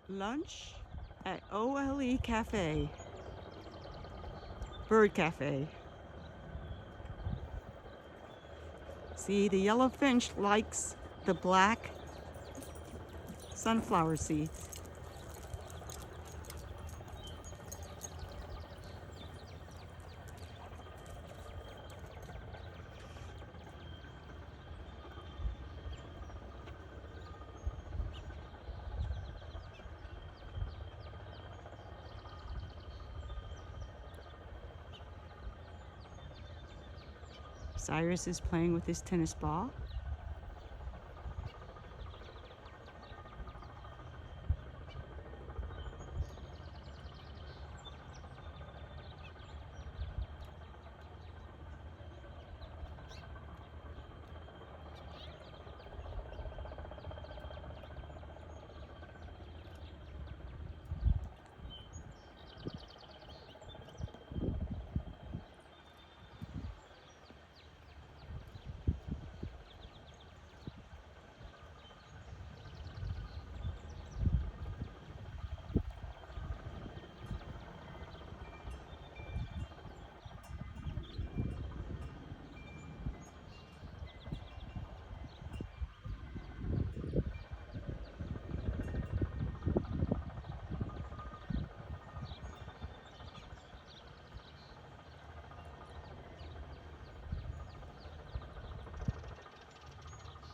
Lunch at OLE Cafe, Bird Cafe. See, the yellow finch likes the black sunflower seeds. Cyrus is playing with his tennis ball.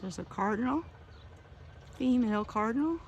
There's a cardinal, female cardinal.